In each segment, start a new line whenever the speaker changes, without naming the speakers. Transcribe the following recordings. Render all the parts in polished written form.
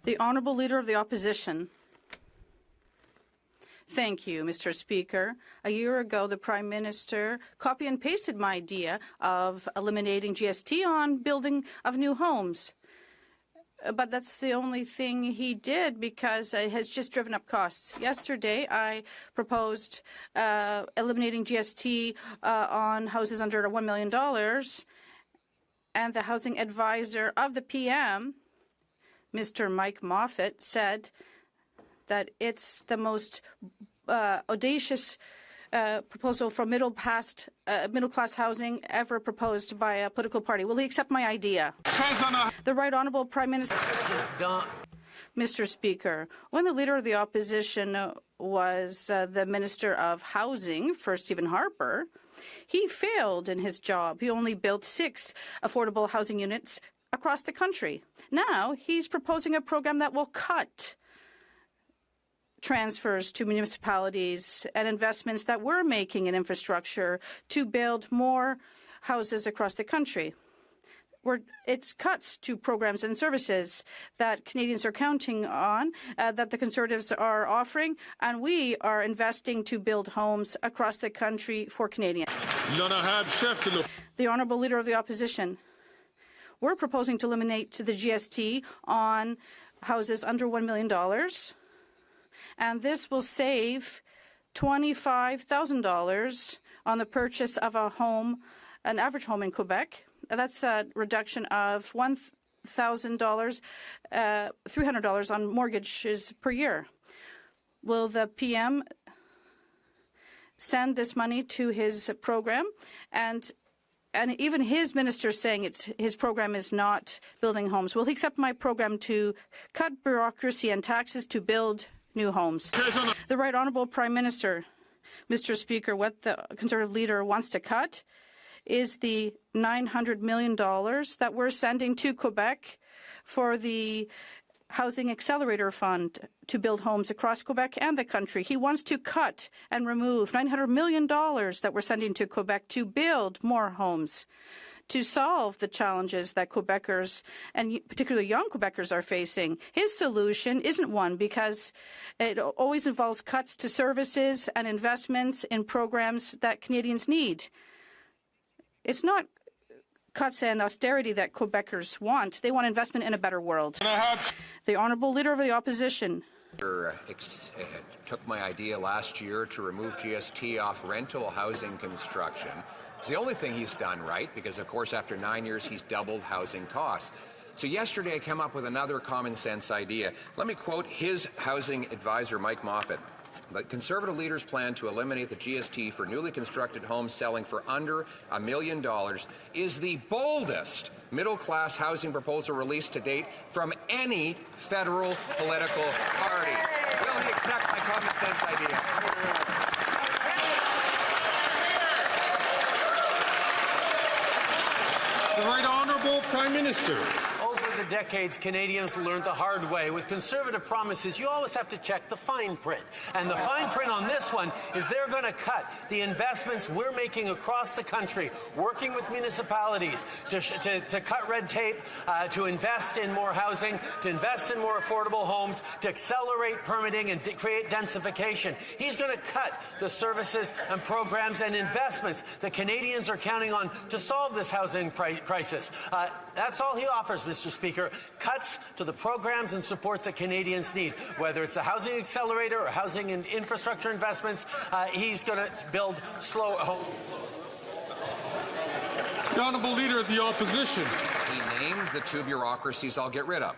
The Honourable Leader of the Opposition. Thank you, Mr. Speaker. A year ago, the Prime Minister copy and pasted my idea of eliminating GST on building of new homes. But that's the only thing he did because it has just driven up costs. Yesterday, I proposed eliminating GST on houses under $1 million, and the housing advisor of the PM, Mr. Mike Moffat, said that it's the most audacious proposal for middle-class housing ever proposed by a political party. Will he accept my idea? The Right Honourable Prime Minister. Mr. Speaker, when the Leader of the Opposition was the Minister of Housing for Stephen Harper, he failed in his job. He only built 6 affordable housing units across the country. Now he's proposing a program that will cut transfers to municipalities and investments that we're making in infrastructure to build more houses across the country. It's cuts to programs and services that Canadians are counting on, that the Conservatives are offering, and we are investing to build homes across the country for Canadians. The Honourable Leader of the Opposition. We're proposing to eliminate the GST on houses under $1 million, and this will save $25,000 on the purchase of a home, an average home in Quebec. That's a reduction of $1,000, $300 on mortgages per year. Will the PM send this money to his program? And even his minister saying his program is not building homes. Will he accept my program to cut bureaucracy and taxes to build new homes? The Right Honourable Prime Minister. Mr. Speaker, what the Conservative leader wants to cut is the $900 million that we're sending to Quebec for the Housing Accelerator Fund to build homes across Quebec and the country. He wants to cut and remove $900 million that we're sending to Quebec to build more homes, to solve the challenges that Quebecers, and particularly young Quebecers, are facing. His solution isn't one because it always involves cuts to services and investments in programs that Canadians need. It's not cuts and austerity that Quebecers want. They want investment in a better world. The Honourable Leader of the Opposition.
Took my idea last year to remove GST off rental housing construction. It's the only thing he's done right because, of course, after 9 years, he's doubled housing costs. So yesterday, I came up with another common sense idea. Let me quote his housing advisor, Mike Moffat. The Conservative leaders plan to eliminate the GST for newly constructed homes selling for under $1 million is the boldest middle-class housing proposal released to date from any federal political party. Will he accept my common sense idea?
The Right Honourable Prime Minister.
The decades, Canadians learned the hard way. With Conservative promises, you always have to check the fine print. And the fine print on this one is they're going to cut the investments we're making across the country, working with municipalities to cut red tape, to invest in more housing, to invest in more affordable homes, to accelerate permitting and to create densification. He's going to cut the services and programs and investments that Canadians are counting on to solve this housing crisis. That's all he offers, Mr. Speaker. Cuts to the programs and supports that Canadians need, whether it's the Housing Accelerator or housing and infrastructure investments. He's going to build slow homes.
The Honourable Leader of the Opposition.
He named the 2 bureaucracies I'll get rid of.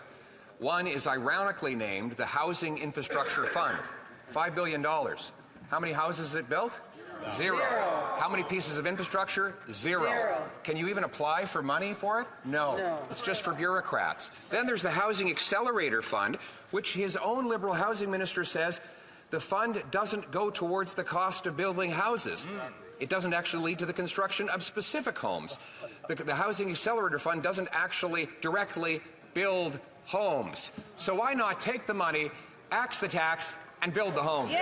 One is ironically named the Housing Infrastructure Fund, $5 billion. How many houses is it built? Zero. How many pieces of infrastructure? Zero. Can you even apply for money for it? No. It's just for bureaucrats. Then there's the Housing Accelerator Fund, which his own Liberal housing minister says the fund doesn't go towards the cost of building houses. It doesn't actually lead to the construction of specific homes. The Housing Accelerator Fund doesn't actually directly build homes. So why not take the money, axe the tax, and build the homes?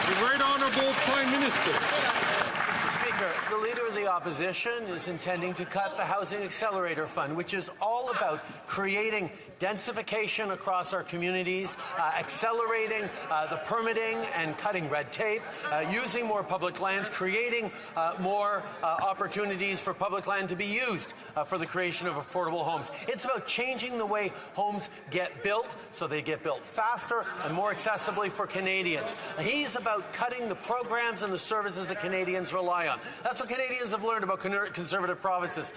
The Right Honourable Prime Minister.
Mr. Speaker, the Leader of the the Opposition is intending to cut the Housing Accelerator Fund, which is all about creating densification across our communities, accelerating the permitting and cutting red tape, using more public lands, creating more opportunities for public land to be used for the creation of affordable homes. It's about changing the way homes get built so they get built faster and more accessibly for Canadians. He's about cutting the programs and the services that Canadians rely on. That's what Canadians have learned about Conservative promises.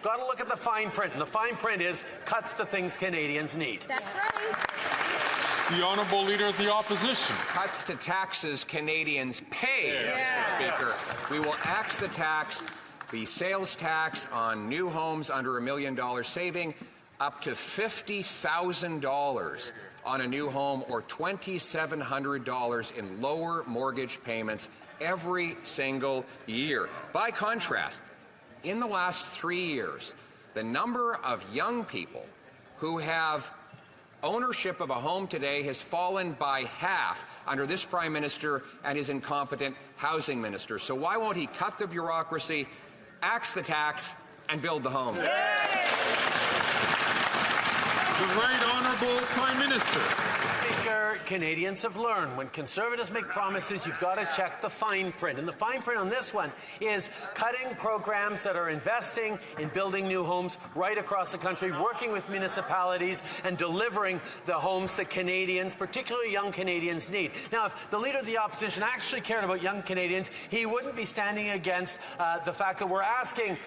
Got to look at the fine print, and the fine print is cuts to things Canadians need.
That's right.
The Honourable Leader of the Opposition.
Cuts to taxes Canadians pay, Mr. Speaker. We will axe the sales tax on new homes under $1 million, saving up to $50,000 on a new home or $2,700 in lower mortgage payments every single year. By contrast, in the last 3 years, the number of young people who have ownership of a home today has fallen by half under this Prime Minister and his incompetent housing minister. So why won't he cut the bureaucracy, axe the tax, and build the homes?
The Right Honourable Prime Minister.
Speaker, Canadians have learned when Conservatives make promises, you've got to check the fine print. And the fine print on this one is cutting programs that are investing in building new homes right across the country, working with municipalities and delivering the homes that Canadians, particularly young Canadians, need. Now, if the Leader of the Opposition actually cared about young Canadians, he wouldn't be standing against the fact that we're asking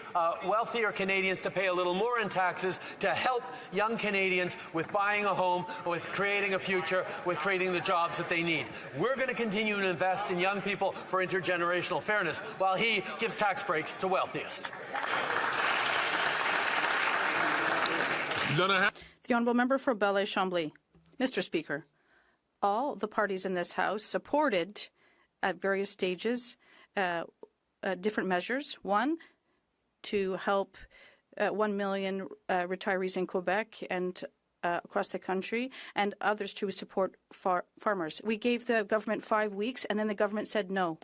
wealthier Canadians to pay a little more in taxes to help young Canadians with buying a home, with creating a future, with creating the jobs that they need. We're going to continue to invest in young people for intergenerational fairness while he gives tax breaks to wealthiest.
The Honourable Member for Belleuil-Chambly. Mr. Speaker, all the parties in this House supported at various stages different measures. One, to help 1 million retirees in Quebec and across the country, and others to support farmers. We gave the government 5 weeks, and then the government said no.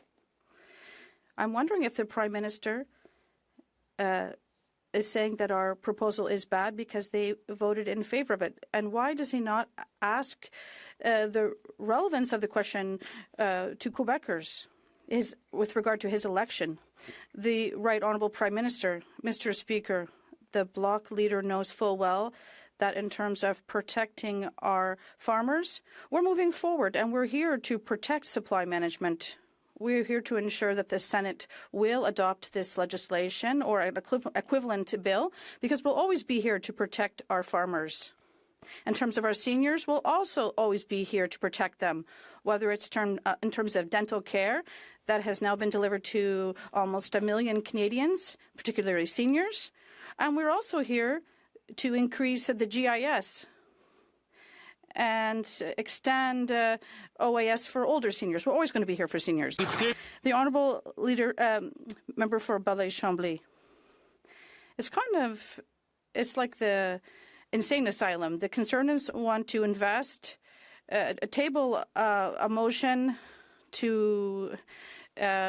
I'm wondering if the Prime Minister is saying that our proposal is bad because they voted in favour of it. And why does he not ask the relevance of the question to Quebecers with regard to his election? The Right Honourable Prime Minister, Mr. Speaker, the Bloc leader knows full well that in terms of protecting our farmers, we're moving forward and we're here to protect supply management. We're here to ensure that the Senate will adopt this legislation or an equivalent bill because we'll always be here to protect our farmers. In terms of our seniors, we'll also always be here to protect them, whether it's in terms of dental care that has now been delivered to almost 1 million Canadians, particularly seniors. And we're also here to increase the GIS and extend OAS for older seniors. We're always going to be here for seniors. The Honourable Leader, Member for Belleuil-Chambly. It's like the insane asylum. The Conservatives want to table a motion to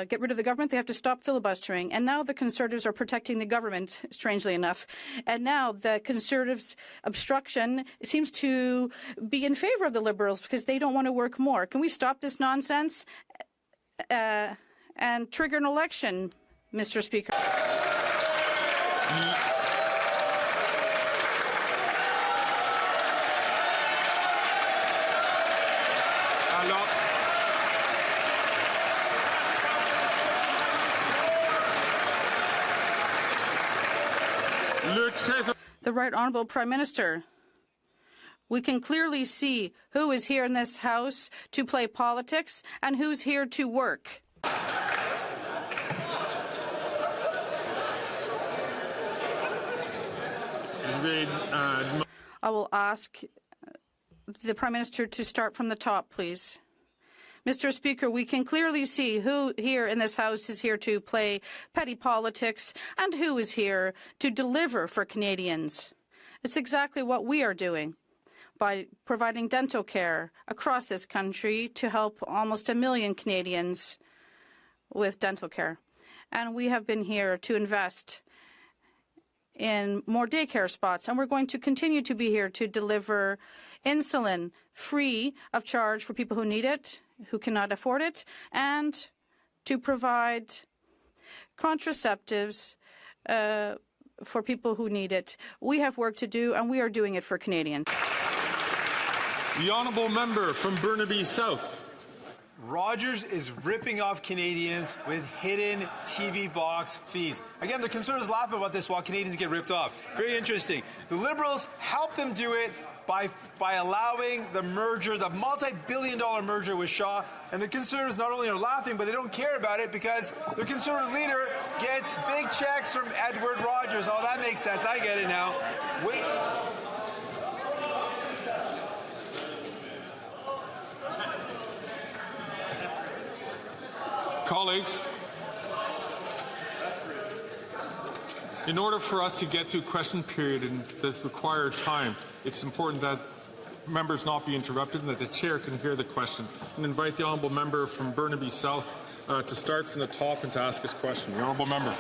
get rid of the government. They have to stop filibustering. And now the Conservatives are protecting the government, strangely enough. And now the Conservatives' obstruction seems to be in favour of the Liberals because they don't want to work more. Can we stop this nonsense and trigger an election, Mr. Speaker? The Right Honourable Prime Minister, we can clearly see who is here in this House to play politics and who's here to work. I will ask the Prime Minister to start from the top, please. Mr. Speaker, we can clearly see who here in this House is here to play petty politics and who is here to deliver for Canadians. It's exactly what we are doing by providing dental care across this country to help almost 1 million Canadians with dental care. And we have been here to invest in more daycare spots, and we're going to continue to be here to deliver insulin free of charge for people who need it, who cannot afford it, and to provide contraceptives for people who need it. We have work to do, and we are doing it for Canadians.
The honourable member from Burnaby South.
Rogers is ripping off Canadians with hidden TV box fees. Again, the Conservatives laugh about this while Canadians get ripped off. Very interesting. The Liberals help them do it by allowing the merger, the multi-billion-dollar merger with Shaw. And the Conservatives not only are laughing, but they don't care about it because their Conservative leader gets big checks from Edward Rogers. Oh, that makes sense. I get it now. Wait.
Colleagues, in order for us to get through question period in the required time, it's important that members not be interrupted and that the chair can hear the question. And invite the honourable member from Burnaby South to start from the top and to ask his question. The honourable member.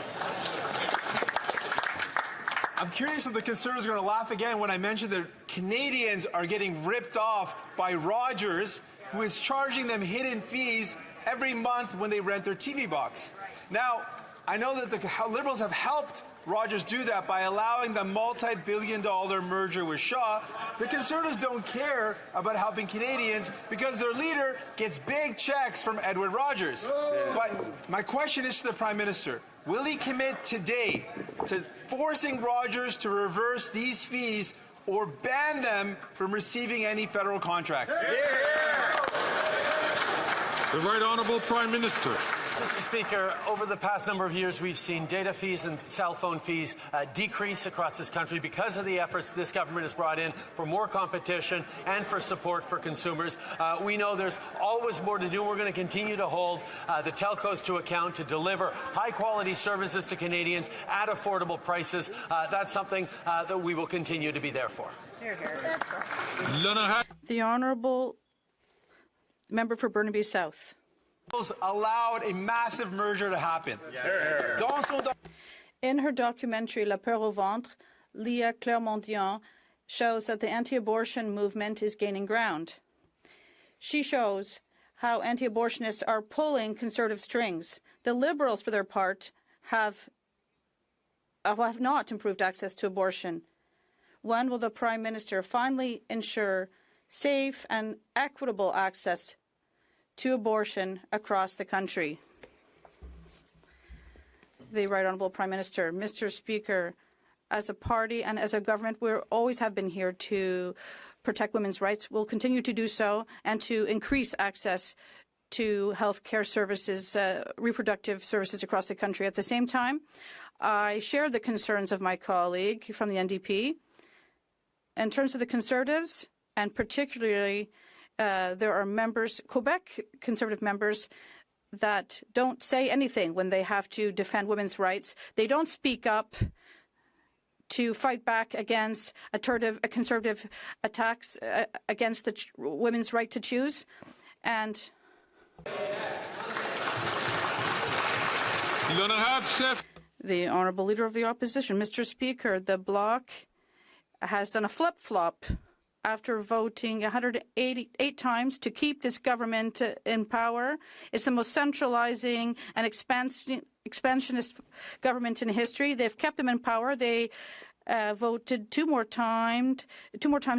I'm curious if the Conservatives are going to laugh again when I mention that Canadians are getting ripped off by Rogers, who is charging them hidden fees every month when they rent their TV box. Now, I know that the Liberals have helped Rogers do that by allowing the multi-billion-dollar merger with Shaw. The Conservatives don't care about helping Canadians because their leader gets big checks from Edward Rogers. But my question is to the Prime Minister. Will he commit today to forcing Rogers to reverse these fees or ban them from receiving any federal contracts?
The Right Honourable Prime Minister.
Mr. Speaker, over the past number of years, we've seen data fees and cell phone fees decrease across this country because of the efforts this government has brought in for more competition and for support for consumers. We know there's always more to do. We're going to continue to hold the telcos to account to deliver high-quality services to Canadians at affordable prices. That's something that we will continue to be there for.
That's right.
The Honourable Member for Burnaby South.
Allowed a massive merger to happen.
In her documentary La Peur au Ventre, Leah Clermont-Dion shows that the anti-abortion movement is gaining ground. She shows how anti-abortionists are pulling Conservative strings. The Liberals, for their part, have not improved access to abortion. When will the Prime Minister finally ensure safe and equitable access to abortion across the country? The Right Honourable Prime Minister. Mr. Speaker, as a party and as a government, we always have been here to protect women's rights. We'll continue to do so and to increase access to health care services, reproductive services across the country. At the same time, I share the concerns of my colleague from the NDP. In terms of the Conservatives, and particularly there are members, Quebec Conservative members, that don't say anything when they have to defend women's rights. They don't speak up to fight back against conservative attacks against the women's right to choose. And the Honourable Leader of the Opposition, Mr. Speaker, the Bloc has done a flip-flop after voting 188 times to keep this government in power. It's the most centralizing and expansionist government in history. They've kept them in power. They voted two more times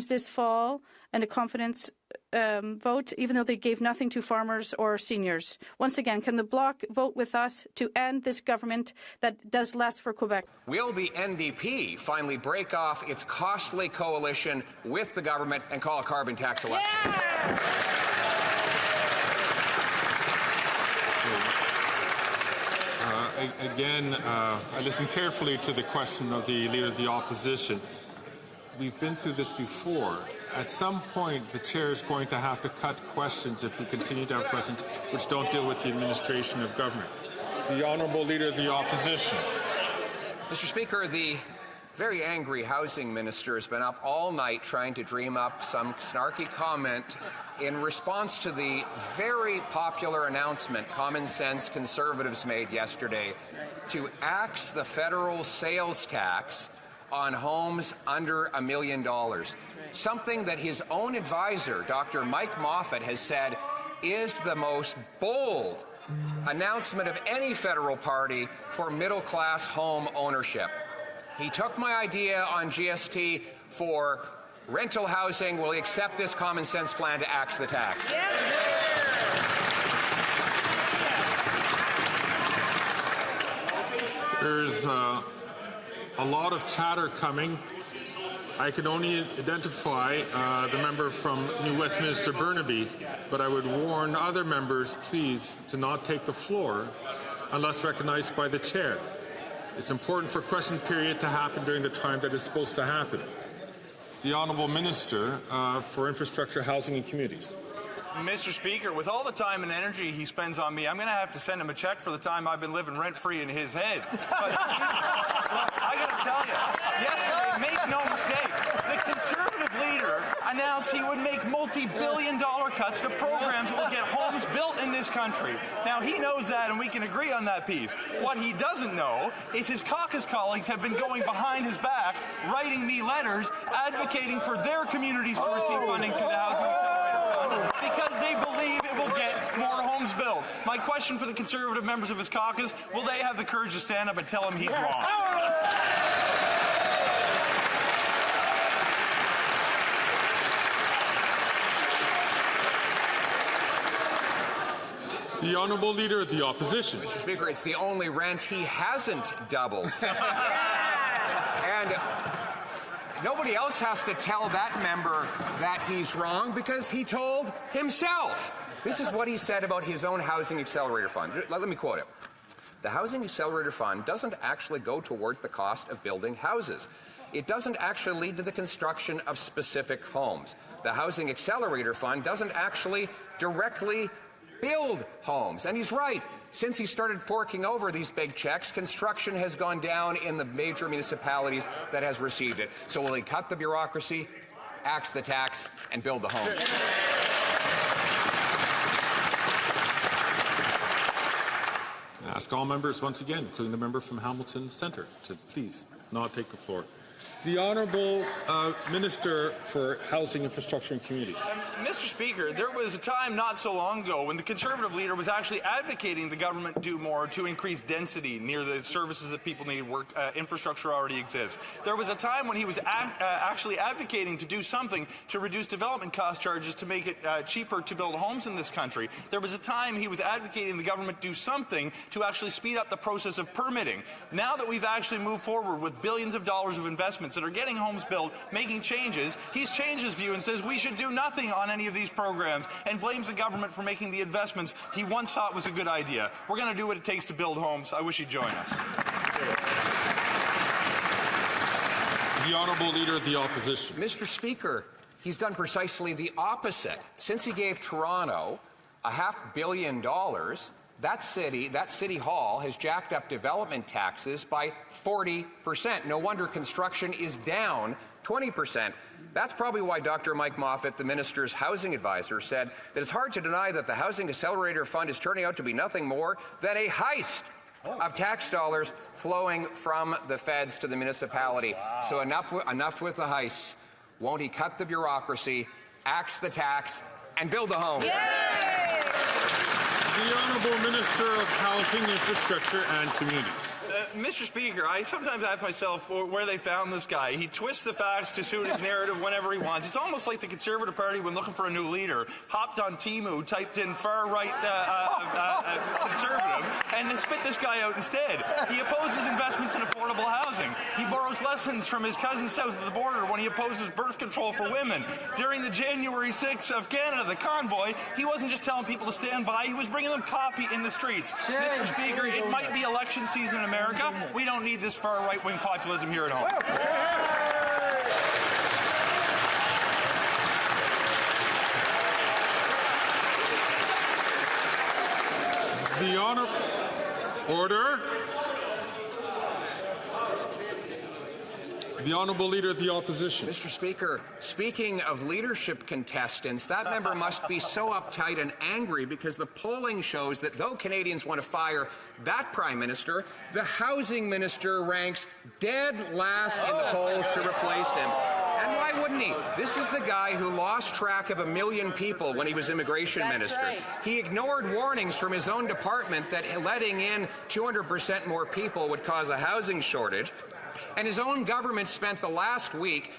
this fall in a confidence vote, even though they gave nothing to farmers or seniors. Once again, can the Bloc vote with us to end this government that does less for Quebec?
Will the NDP finally break off its costly coalition with the government and call a carbon tax election?
Again, I listened carefully to the question of the Leader of the Opposition. We've been through this before. At some point, the chair is going to have to cut questions if we continue to have questions which don't deal with the administration of government. The Honourable Leader of the Opposition.
Mr. Speaker, the very angry housing minister has been up all night trying to dream up some snarky comment in response to the very popular announcement Common Sense Conservatives made yesterday to axe the federal sales tax on homes under $1 million. Something that his own advisor, Dr. Mike Moffat, has said is the most bold announcement of any federal party for middle-class home ownership. He took my idea on GST for rental housing. Will he accept this common sense plan to axe the tax?
There's a lot of chatter coming. I can only identify the member from New Westminster Burnaby, but I would warn other members, please, to not take the floor unless recognized by the chair. It's important for question period to happen during the time that it's supposed to happen. The Honourable Minister for Infrastructure, Housing and Communities.
Mr. Speaker, with all the time and energy he spends on me, I'm going to have to send him a check for the time I've been living rent-free in his head. But I got to tell you, yesterday, make no mistake, the Conservative leader announced he would make multi-billion-dollar cuts to programs that will get homes built in this country. Now, he knows that, and we can agree on that piece. What he doesn't know is his caucus colleagues have been going behind his back, writing me letters, advocating for their communities to receive funding through the Housing Accelerator Fund, because they believe it will get more homes built. My question for the Conservative members of his caucus, will they have the courage to stand up and tell him he's wrong?
The Honourable Leader of the Opposition.
Mr. Speaker, it's the only rent he hasn't doubled. And nobody else has to tell that member that he's wrong because he told himself. This is what he said about his own Housing Accelerator Fund. Let me quote it. The Housing Accelerator Fund doesn't actually go towards the cost of building houses. It doesn't actually lead to the construction of specific homes. The Housing Accelerator Fund doesn't actually directly build homes. And he's right. Since he started forking over these big checks, construction has gone down in the major municipalities that has received it. So will he cut the bureaucracy, axe the tax, and build the home?
I ask all members once again, including the member from Hamilton Centre, to please not take the floor. The Honourable Minister for Housing, Infrastructure and Communities.
Mr. Speaker, there was a time not so long ago when the Conservative leader was actually advocating the government do more to increase density near the services that people need. Infrastructure already exists. There was a time when he was actually advocating to do something to reduce development cost charges to make it cheaper to build homes in this country. There was a time he was advocating the government do something to actually speed up the process of permitting. Now that we've actually moved forward with billions of dollars of investments that are getting homes built, making changes, he's changed his view and says we should do nothing on any of these programs and blames the government for making the investments he once thought was a good idea. We're going to do what it takes to build homes. I wish he'd join us.
The Honourable Leader of the Opposition.
Mr. Speaker, he's done precisely the opposite. Since he gave Toronto $500 million, that city hall has jacked up development taxes by 40%. No wonder construction is down 20%. That's probably why Dr. Mike Moffat, the minister's housing advisor, said that it's hard to deny that the Housing Accelerator Fund is turning out to be nothing more than a heist of tax dollars flowing from the feds to the municipality. Wow. So enough with the heists. Won't he cut the bureaucracy, axe the tax, and build the home?
The Honourable Minister of Housing, Infrastructure and Communities.
Mr. Speaker, I sometimes ask myself where they found this guy. He twists the facts to suit his narrative whenever he wants. It's almost like the Conservative Party, when looking for a new leader, hopped on Temu, typed in far-right Conservative, and then spit this guy out instead. He opposes investments in affordable housing. He borrows lessons from his cousin south of the border when he opposes birth control for women. During the January 6th of Canada, the convoy, he wasn't just telling people to stand by, he was bringing them coffee in the streets. Mr. Speaker, it might be election season in America. We don't need this far right-wing populism here at home.
The Order. The Honourable Leader of the Opposition.
Mr. Speaker, speaking of leadership contestants, that member must be so uptight and angry because the polling shows that though Canadians want to fire that Prime Minister, the Housing Minister ranks dead last in the polls to replace him. And why wouldn't he? This is the guy who lost track of 1 million people when he was Immigration Minister.
Right.
He ignored warnings from his own department that letting in 200% more people would cause a housing shortage. And his own government spent the last week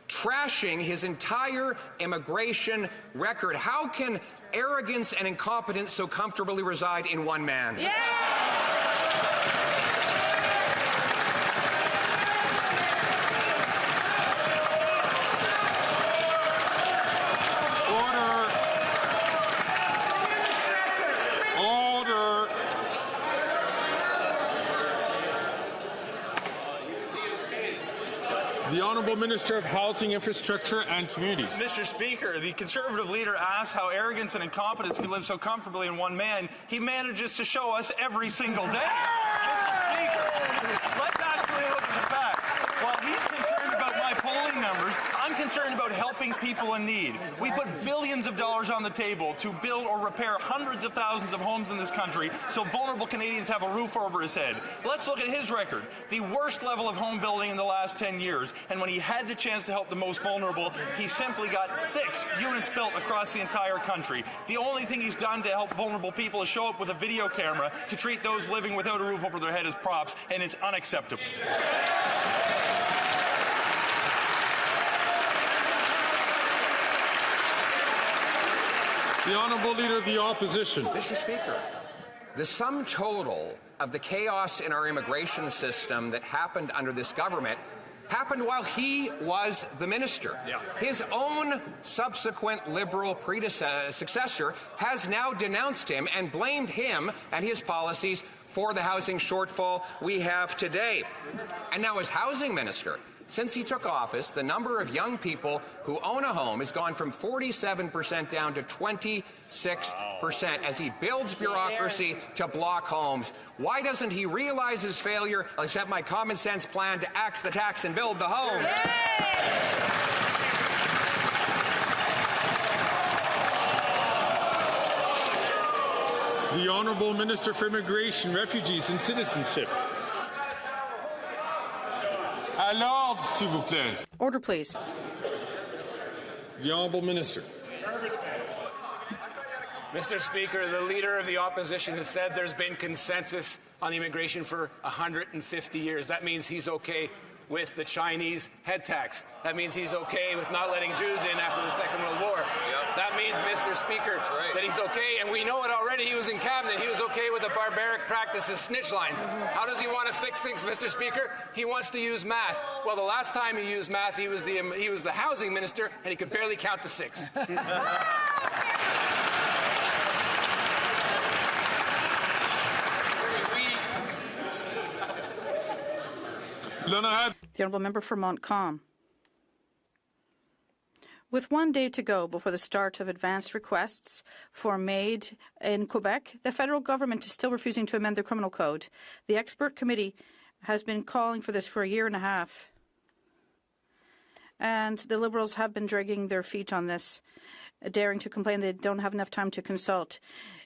trashing his entire immigration record. How can arrogance and incompetence so comfortably reside in one man?
Yeah!
The Honourable Minister of Housing, Infrastructure and Communities.
Mr. Speaker, the Conservative leader asks how arrogance and incompetence can live so comfortably in one man. He manages to show us every single day. Mr. Speaker, let's actually look at the facts. While he's concerned about my polling numbers, I'm concerned about helping people in need. We put billions of dollars on the table to build or repair hundreds of thousands of homes in this country so vulnerable Canadians have a roof over his head. Let's look at his record. The worst level of home building in the last 10 years. And when he had the chance to help the most vulnerable, he simply got 6 units built across the entire country. The only thing he's done to help vulnerable people is show up with a video camera to treat those living without a roof over their head as props, and it's unacceptable.
The Honourable Leader of the Opposition.
Mr. Speaker, the sum total of the chaos in our immigration system that happened under this government happened while he was the minister. Yeah. His own subsequent Liberal successor has now denounced him and blamed him and his policies for the housing shortfall we have today. And now as housing minister, since he took office, the number of young people who own a home has gone from 47% down to 26% as he builds bureaucracy to block homes. Why doesn't he realize his failure, accept my common sense plan to axe the tax and build the homes?
The Honourable Minister for Immigration, Refugees and Citizenship. À l'ordre, s'il vous plaît.
Order, please.
The Honourable Minister.
Mr. Speaker, the Leader of the Opposition has said there's been consensus on immigration for 150 years. That means he's okay with the Chinese head tax. That means he's okay with not letting Jews in after the Second World War. Yep. That means, Mr. Speaker, that he's okay, and we know it already. He was in cabinet. He was okay with the barbaric practices snitch line. How does he want to fix things, Mr. Speaker? He wants to use math. Well, the last time he used math, he was the housing minister, and he could barely count to 6.
The Honourable Member for Montcalm. With 1 day to go before the start of advanced requests for MAID in Quebec, the federal government is still refusing to amend the criminal code. The expert committee has been calling for this for a year and a half. And the Liberals have been dragging their feet on this, daring to complain they don't have enough time to consult.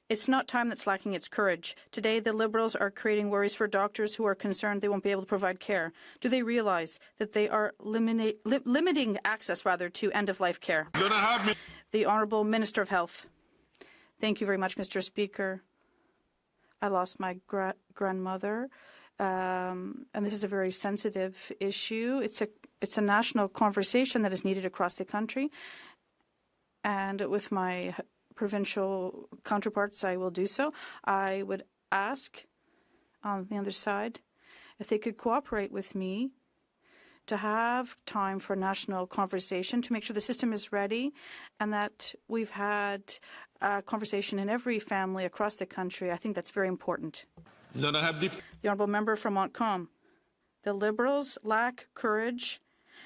It's not time that's lacking, it's courage. Today, the Liberals are creating worries for doctors who are concerned they won't be able to provide care. Do they realize that they are limiting access, to end-of-life care? The Honourable Minister of Health. Thank you very much, Mr. Speaker. I lost my grandmother, and this is a very sensitive issue. It's a national conversation that is needed across the country, and with my provincial counterparts, I will do so. I would ask on the other side if they could cooperate with me to have time for a national conversation to make sure the system is ready and that we've had a conversation in every family across the country. I think that's very important. The Honourable Member from Montcalm. The Liberals lack courage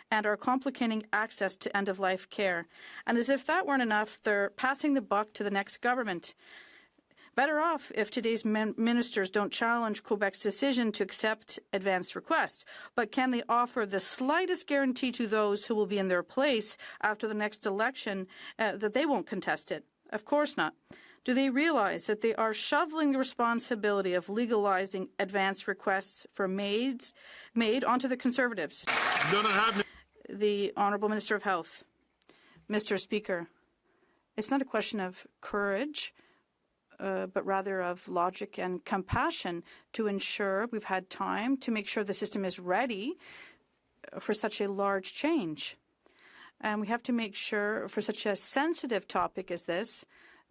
and are complicating access to end-of-life care. And as if that weren't enough, they're passing the buck to the next government. Better off if today's ministers don't challenge Quebec's decision to accept advance requests, but can they offer the slightest guarantee to those who will be in their place after the next election that they won't contest it? Of course not. Do they realize that they are shoveling the responsibility of legalizing advance requests for maids onto the Conservatives? The Honourable Minister of Health. Mr. Speaker, it's not a question of courage, but rather of logic and compassion to ensure we've had time to make sure the system is ready for such a large change. And we have to make sure for such a sensitive topic as this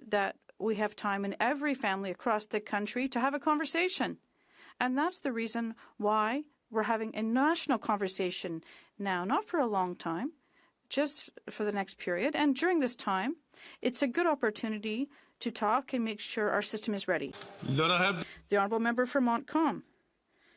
that we have time in every family across the country to have a conversation. And that's the reason why we're having a national conversation now, not for a long time, just for the next period. And during this time, it's a good opportunity to talk and make sure our system is ready. The Honourable Member for Montcalm.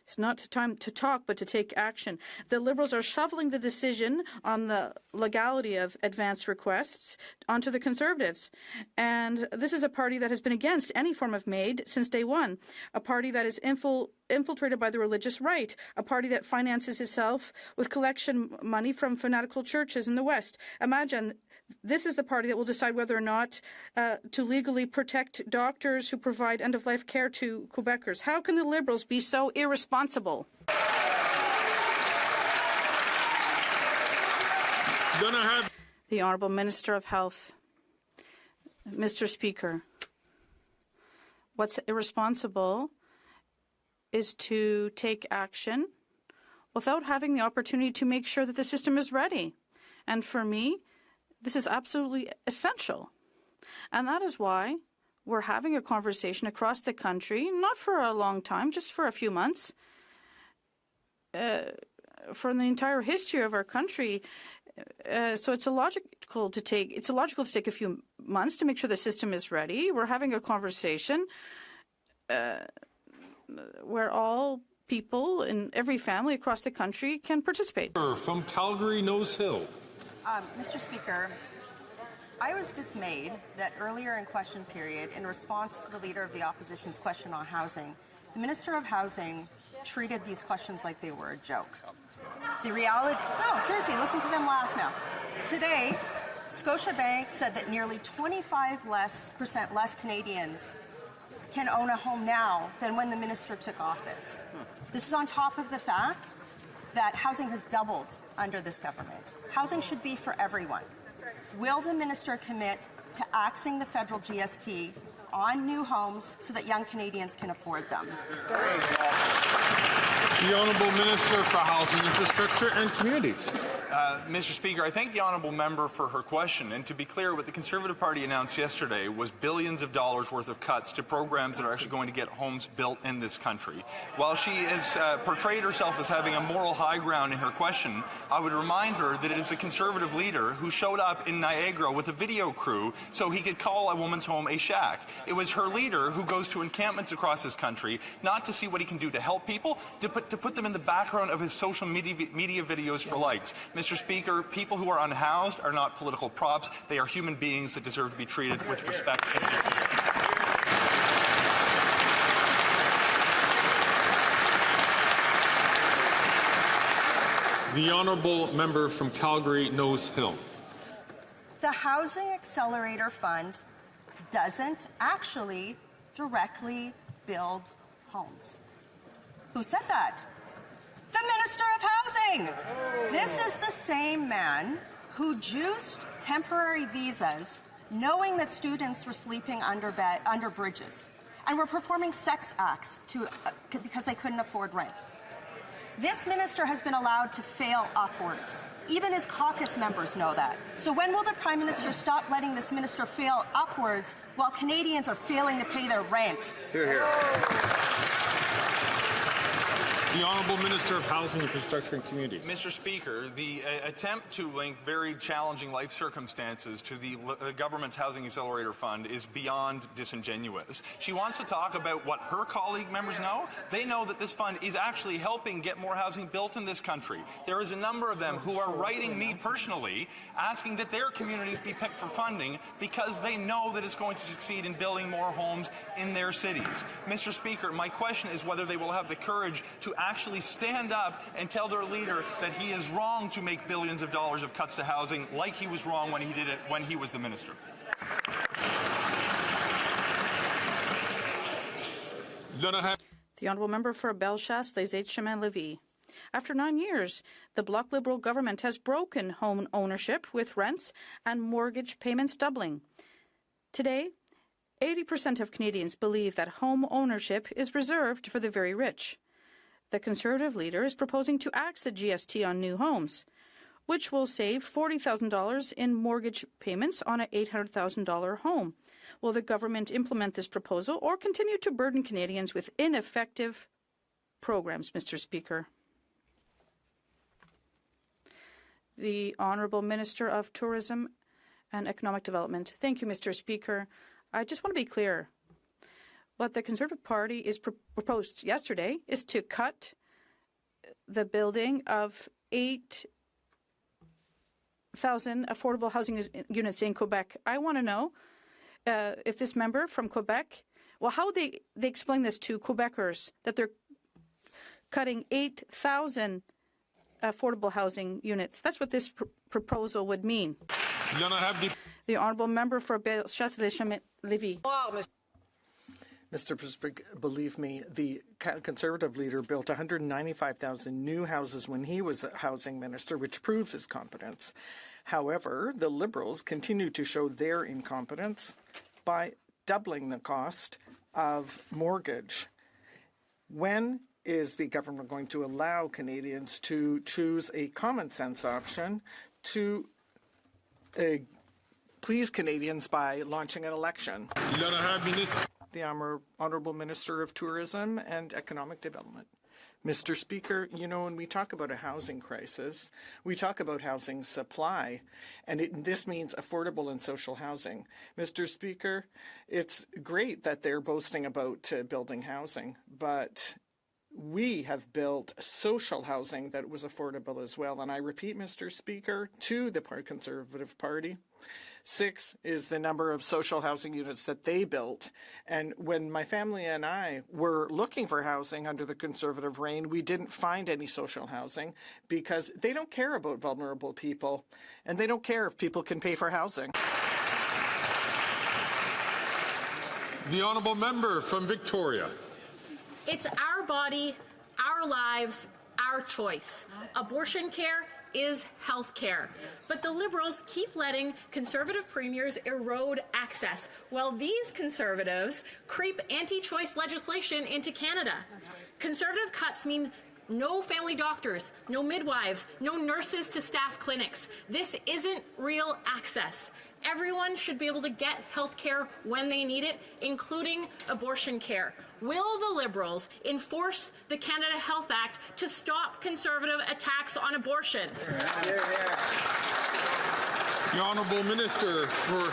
It's not time to talk, but to take action. The Liberals are shoveling the decision on the legality of advance requests onto the Conservatives. And this is a party that has been against any form of MAID since day one, a party that is infiltrated by the religious right, a party that finances itself with collection money from fanatical churches in the West. Imagine this is the party that will decide whether or not to legally protect doctors who provide end-of-life care to Quebecers. How can the Liberals be so irresponsible? The Honourable Minister of Health. Mr. Speaker, what's irresponsible is to take action without having the opportunity to make sure that the system is ready. And for me, this is absolutely essential. And that is why we're having a conversation across the country, not for a long time, just for a few months. For the entire history of our country, so it's illogical to take a few months to make sure the system is ready. We're having a conversation where all people in every family across the country can participate.
From Calgary, Nose Hill.
Mr. Speaker, I was dismayed that earlier in question period, in response to the Leader of the Opposition's question on housing, the Minister of Housing treated these questions like they were a joke. The reality... No, seriously, listen to them laugh now. Today, Scotiabank said that nearly 25% less Canadians can own a home now than when the minister took office. This is on top of the fact that housing has doubled under this government. Housing should be for everyone. Will the minister commit to axing the federal GST on new homes so that young Canadians can afford them?
The Honourable Minister for Housing, Infrastructure and Communities.
Mr. Speaker, I thank the honourable member for her question. And to be clear, what the Conservative Party announced yesterday was billions of dollars worth of cuts to programs that are actually going to get homes built in this country. While she has portrayed herself as having a moral high ground in her question, I would remind her that it is a Conservative leader who showed up in Niagara with a video crew so he could call a woman's home a shack. It was her leader who goes to encampments across this country, not to see what he can do to help people, to put them in the background of his social media videos for likes. Mr. Speaker, people who are unhoused are not political props. They are human beings that deserve to be treated with respect and dignity.
The Honourable Member from Calgary, Nose Hill.
The Housing Accelerator Fund doesn't actually directly build homes. Who said that? The Minister of Housing! This is the same man who juiced temporary visas knowing that students were sleeping under bridges and were performing sex acts because they couldn't afford rent. This minister has been allowed to fail upwards. Even his caucus members know that. So when will the Prime Minister stop letting this minister fail upwards while Canadians are failing to pay their rent?
Hear, hear.
The Honourable Minister of Housing, Infrastructure and Communities.
Mr. Speaker, the attempt to link very challenging life circumstances to the government's Housing Accelerator Fund is beyond disingenuous. She wants to talk about what her colleague members know. They know that this fund is actually helping get more housing built in this country. There is a number of them who are writing me personally asking that their communities be picked for funding because they know that it's going to succeed in building more homes in their cities. Mr. Speaker, my question is whether they will have the courage to actually stand up and tell their leader that he is wrong to make billions of dollars of cuts to housing like he was wrong when he did it when he was the minister.
The Honourable Member for Bellechasse, Les Aides-Chemin-Lévis. After 9 years, the Bloc Liberal government has broken home ownership with rents and mortgage payments doubling. Today, 80% of Canadians believe that home ownership is reserved for the very rich. The Conservative leader is proposing to axe the GST on new homes, which will save $40,000 in mortgage payments on an $800,000 home. Will the government implement this proposal or continue to burden Canadians with ineffective programs, Mr. Speaker? The Honourable Minister of Tourism and Economic Development. Thank you, Mr. Speaker. I just want to be clear. What the Conservative Party is proposed yesterday is to cut the building of 8,000 affordable housing units in Quebec. I want to know if this member from Quebec, well, how they explain this to Quebecers, that they're cutting 8,000 affordable housing units. That's what this proposal would mean. The Honourable Member for Bellechasse-les-Chemin-Lévis.
Mr. Speaker, believe me, the Conservative leader built 195,000 new houses when he was a housing minister, which proves his competence. However, the Liberals continue to show their incompetence by doubling the cost of mortgage. When is the government going to allow Canadians to choose a common sense option to please Canadians by launching an election? The Honourable Minister of Tourism and Economic Development. Mr. Speaker, you know, when we talk about a housing crisis, we talk about housing supply, and this means affordable and social housing. Mr. Speaker, it's great that they're boasting about building housing, but we have built social housing that was affordable as well. And I repeat, Mr. Speaker, to the Conservative Party, 6 is the number of social housing units that they built. And when my family and I were looking for housing under the Conservative reign, we didn't find any social housing because they don't care about vulnerable people and they don't care if people can pay for housing.
The Honourable Member from Victoria.
It's our body, our lives, our choice. Abortion care is health care. But the Liberals keep letting Conservative premiers erode access, while these Conservatives creep anti-choice legislation into Canada. Conservative cuts mean no family doctors, no midwives, no nurses to staff clinics. This isn't real access. Everyone should be able to get health care when they need it, including abortion care. Will the Liberals enforce the Canada Health Act to stop Conservative attacks on abortion?
The Honourable Minister for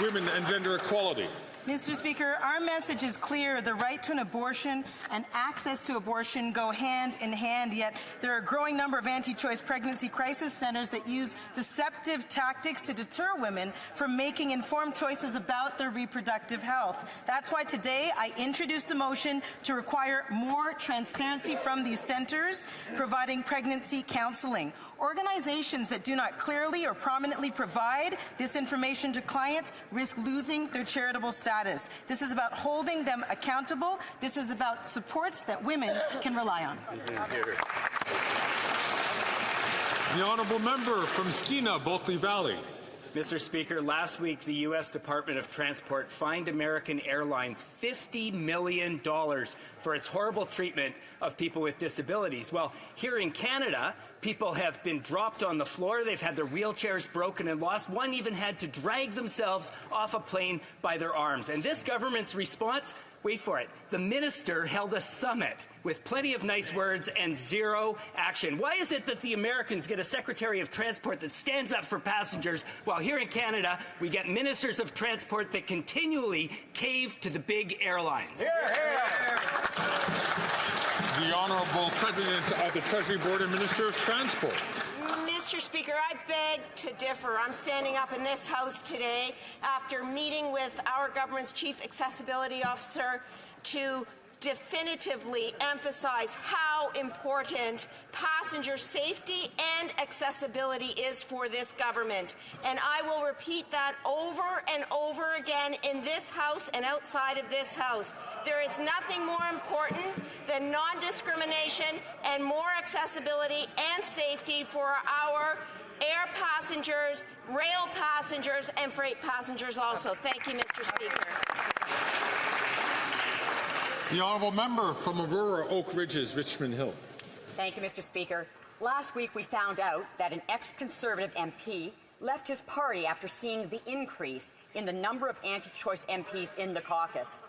Women and Gender Equality.
Mr. Speaker, our message is clear. The right to an abortion and access to abortion go hand in hand, yet there are a growing number of anti-choice pregnancy crisis centers that use deceptive tactics to deter women from making informed choices about their reproductive health. That's why today I introduced a motion to require more transparency from these centers providing pregnancy counseling. Organizations that do not clearly or prominently provide this information to clients risk losing their charitable status. This is about holding them accountable. This is about supports that women can rely on.
The Honourable Member from Skeena, Bulkley Valley.
Mr. Speaker, last week the U.S. Department of Transport fined American Airlines $50 million for its horrible treatment of people with disabilities. Well, here in Canada, people have been dropped on the floor, they've had their wheelchairs broken and lost. One even had to drag themselves off a plane by their arms. And this government's response? wait for it, the minister held a summit with plenty of nice words and zero action. Why is it that the Americans get a Secretary of Transport that stands up for passengers, while here in Canada we get ministers of transport that continually cave to the big airlines?
The Honourable President of the Treasury Board and Minister of Transport.
Mr. Speaker, I beg to differ. I'm standing up in this House today after meeting with our government's Chief Accessibility Officer to definitively emphasize how important passenger safety and accessibility is for this government. And I will repeat that over and over again in this House and outside of this House. There is nothing more important than non-discrimination and more accessibility and safety for our air passengers, rail passengers, and freight passengers also. Thank you, Mr. Speaker.
The Honourable Member from Aurora, Oak Ridges, Richmond Hill.
Thank you, Mr. Speaker. Last week we found out that an ex-Conservative MP left his party after seeing the increase in the number of anti-choice MPs in the caucus.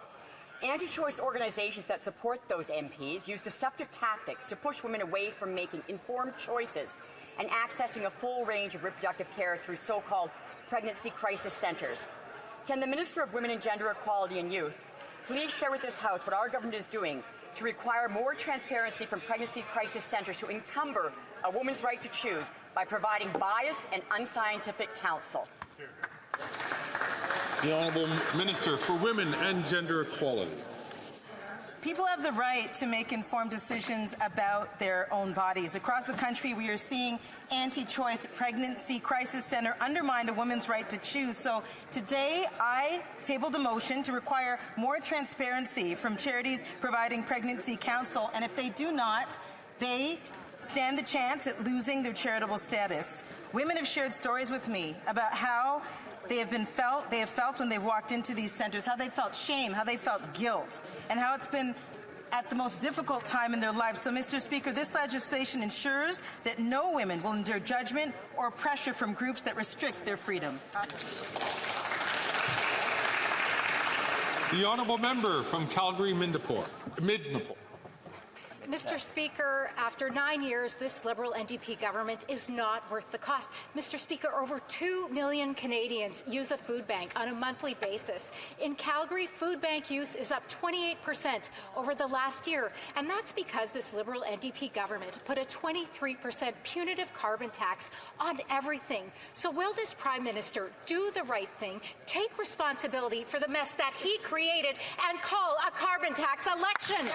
Anti-choice organizations that support those MPs use deceptive tactics to push women away from making informed choices and accessing a full range of reproductive care through so-called pregnancy crisis centres. Can the Minister of Women and Gender Equality and Youth please share with this House what our government is doing to require more transparency from pregnancy crisis centres to encumber a woman's right to choose by providing biased and unscientific counsel?
The Honourable Minister for Women and Gender Equality.
People have the right to make informed decisions about their own bodies. Across the country, we are seeing anti-choice pregnancy crisis center undermine a woman's right to choose. So today, I tabled a motion to require more transparency from charities providing pregnancy counsel. And if they do not, they stand the chance at losing their charitable status. Women have shared stories with me about how they have felt when they've walked into these centers, how they felt shame, how they felt guilt, and how it's been at the most difficult time in their lives. So, Mr. Speaker, this legislation ensures that no women will endure judgment or pressure from groups that restrict their freedom.
The Honourable Member from Calgary, Midnapore.
Mr. Speaker, after 9 years, this Liberal NDP government is not worth the cost. Mr. Speaker, over 2 million Canadians use a food bank on a monthly basis. In Calgary, food bank use is up 28% over the last year, and that's because this Liberal NDP government put a 23% punitive carbon tax on everything. So will this Prime Minister do the right thing, take responsibility for the mess that he created, and call a carbon tax election?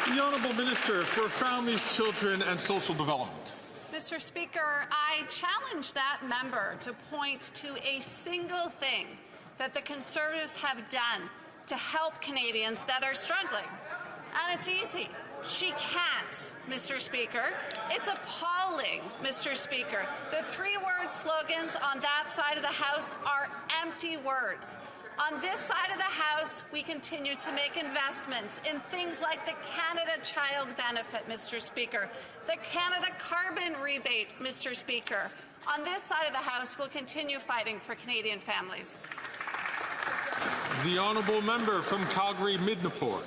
The Honourable Minister for Families, Children and Social Development.
Mr. Speaker, I challenge that member to point to a single thing that the Conservatives have done to help Canadians that are struggling. And it's easy. She can't, Mr. Speaker. It's appalling, Mr. Speaker. The three-word slogans on that side of the House are empty words. On this side of the House, we continue to make investments in things like the Canada Child Benefit, Mr. Speaker, the Canada Carbon Rebate, Mr. Speaker. On this side of the House, we'll continue fighting for Canadian families.
The Honourable Member from Calgary, Midnapore.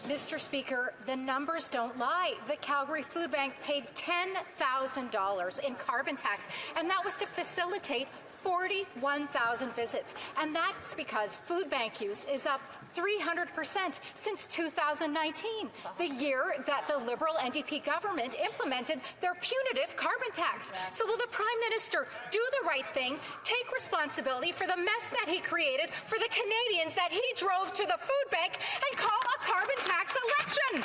Mr. Speaker, the numbers don't lie. The Calgary Food Bank paid $10,000 in carbon tax, and that was to facilitate 41,000 visits. And that's because food bank use is up 300% since 2019, the year that the Liberal NDP government implemented their punitive carbon tax. So will the Prime Minister do the right thing, take responsibility for the mess that he created for the Canadians that he drove to the food bank, and call a carbon tax election?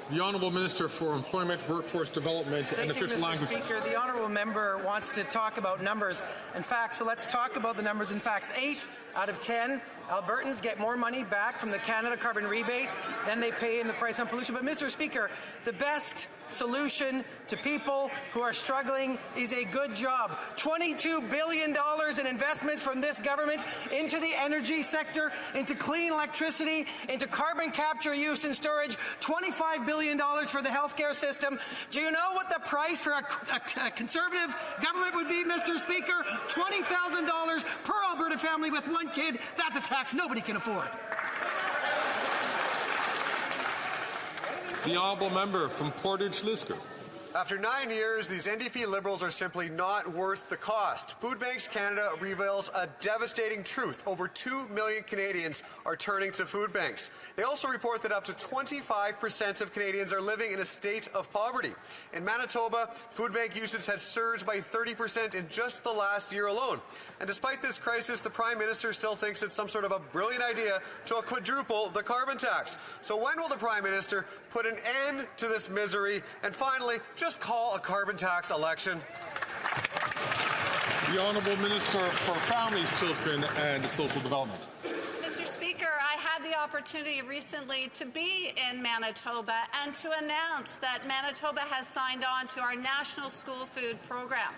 The Honourable Minister for Employment, Workforce Development and Official Languages.
Thank you, Mr. Speaker. The Honourable Member wants to talk about numbers and facts, so let's talk about the numbers and facts. 8 out of 10 Albertans get more money back from the Canada carbon rebate than they pay in the price on pollution. But, Mr. Speaker, the best solution to people who are struggling is a good job. $22 billion in investments from this government into the energy sector, into clean electricity, into carbon capture, use and storage, $25 billion for the healthcare system. Do you know what the price for a Conservative government would be, Mr. Speaker? $20,000 per Alberta family with one kid. That's a tax nobody can afford.
The honourable member from Portage-Lisgar.
After 9 years, these NDP Liberals are simply not worth the cost. Food Banks Canada reveals a devastating truth. Over 2 million Canadians are turning to food banks. They also report that up to 25% of Canadians are living in a state of poverty. In Manitoba, food bank usage has surged by 30% in just the last year alone. And despite this crisis, the Prime Minister still thinks it's some sort of a brilliant idea to quadruple the carbon tax. So when will the Prime Minister put an end to this misery and finally just call a carbon tax election?
The Honourable Minister for Families, Children and Social Development.
Mr. Speaker, I had the opportunity recently to be in Manitoba and to announce that Manitoba has signed on to our National School Food Program.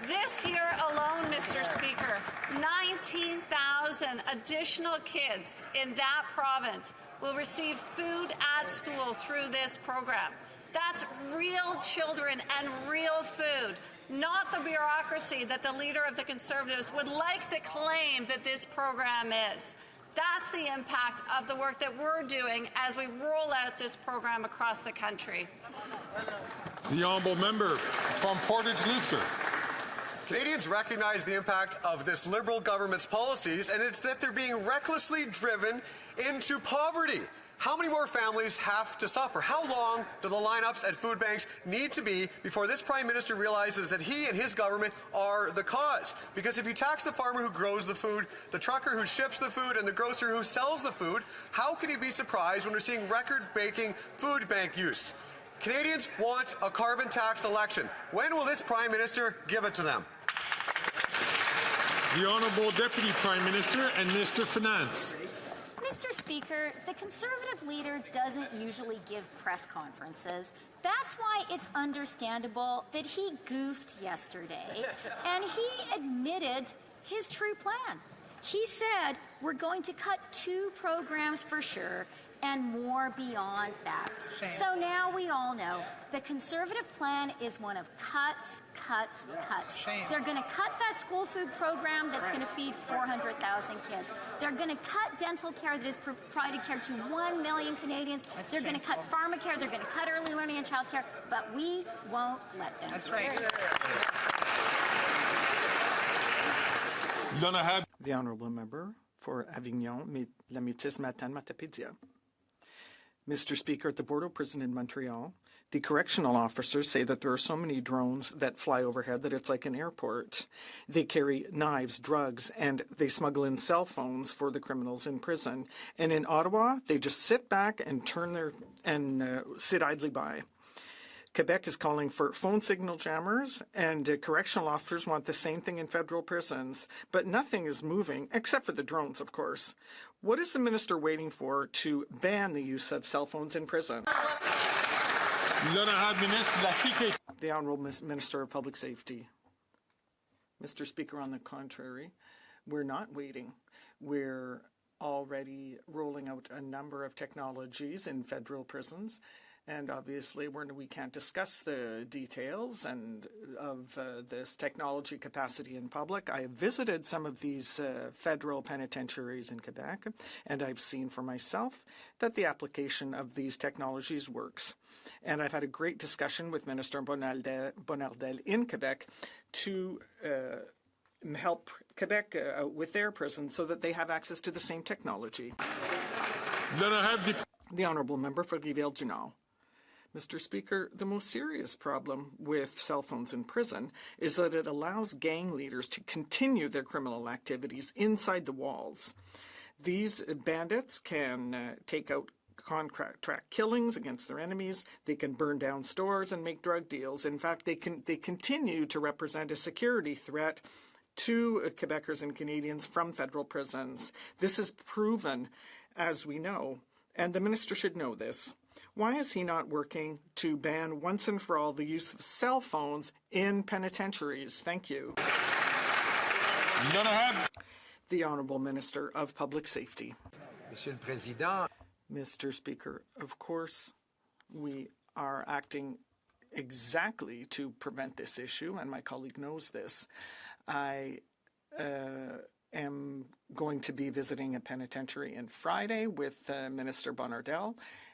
This year alone, Mr. Speaker, 19,000 additional kids in that province will receive food at school through this program. That's real children and real food, not the bureaucracy that the leader of the Conservatives would like to claim that this program is. That's the impact of the work that we're doing as we roll out this program across the country.
The honourable member from Portage-Lisgar.
Canadians recognize the impact of this Liberal government's policies, and it's that they're being recklessly driven into poverty. How many more families have to suffer? How long do the lineups at food banks need to be before this Prime Minister realizes that he and his government are the cause? Because if you tax the farmer who grows the food, the trucker who ships the food, and the grocer who sells the food, how can he be surprised when we're seeing record-breaking food bank use? Canadians want a carbon tax election. When will this Prime Minister give it to them?
The Honourable Deputy Prime Minister and Minister Finance.
Mr. Speaker, the Conservative leader doesn't usually give press conferences. That's why it's understandable that he goofed yesterday and he admitted his true plan. He said, we're going to cut 2 programs for sure and more beyond that. So now we all know the Conservative plan is one of cuts, cuts, cuts. They're going to cut that school food program that's going to feed 400,000 kids. They're going to cut dental care that is provided care to 1 million Canadians. They're going to cut pharmacare. They're going to cut early learning and child care. But we won't let them.
That's right. The honourable member for Avignon, La Métis Matane Matapédia. Mr. Speaker, at the Bordeaux prison in Montreal, the correctional officers say that there are so many drones that fly overhead that it's like an airport. They carry knives, drugs, and they smuggle in cell phones for the criminals in prison. And in Ottawa, they just sit back and sit idly by. Quebec is calling for phone signal jammers, and correctional officers want the same thing in federal prisons. But nothing is moving, except for the drones, of course. What is the minister waiting for to ban the use of cell phones in prison? The Honourable Minister of Public Safety. Mr. Speaker, on the contrary, we're not waiting. We're already rolling out a number of technologies in federal prisons. And obviously, we can't discuss the details of this technology capacity in public. I have visited some of these federal penitentiaries in Quebec, and I've seen for myself that the application of these technologies works. And I've had a great discussion with Minister Bonardel in Quebec to help Quebec with their prisons so that they have access to the same technology. The Honourable Member for Rivière-du-Nord. Mr. Speaker, the most serious problem with cell phones in prison is that it allows gang leaders to continue their criminal activities inside the walls. These bandits can take out contract killings against their enemies. They can burn down stores and make drug deals. In fact, they continue to represent a security threat to Quebecers and Canadians from federal prisons. This is proven, as we know, and the minister should know this. Why is he not working to ban once and for all the use of cell phones in penitentiaries? Thank you. The Honourable Minister of Public Safety.
Monsieur le Président.
Mr. Speaker, of course, we are acting exactly to prevent this issue, and my colleague knows this. I am going to be visiting a penitentiary on Friday with Minister Bonardel,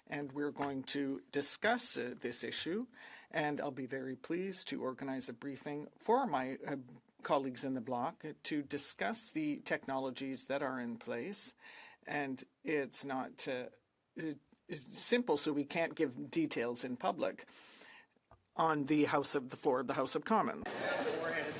and we're going to discuss this issue, and I'll be very pleased to organize a briefing for my colleagues in the bloc to discuss the technologies that are in place. And it's not it's simple, so we can't give details in public on the floor of the House of Commons.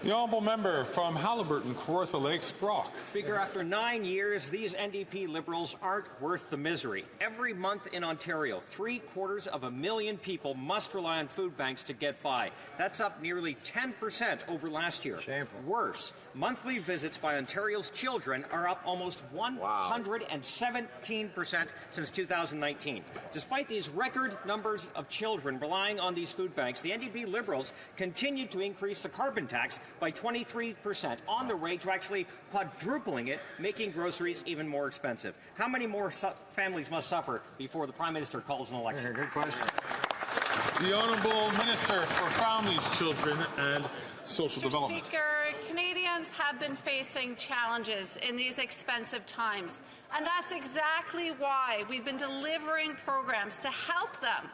The honourable member from Haliburton, Kawartha Lakes, Brock.
Speaker, after 9 years, these NDP Liberals aren't worth the misery. Every month in Ontario, 750,000 people must rely on food banks to get by. That's up nearly 10% over last year. Shameful. Worse, monthly visits by Ontario's children are up almost 117% since 2019. Despite these record numbers of children relying on these food banks, the NDP Liberals continue to increase the carbon tax by 23%, on the way to actually quadrupling it, making groceries even more expensive. How many more families must suffer before the Prime Minister calls an election?
Good question. The Honourable Minister for Families, Children and Social Development.
Mr. Speaker, Canadians have been facing challenges in these expensive times, and that's exactly why we've been delivering programs to help them.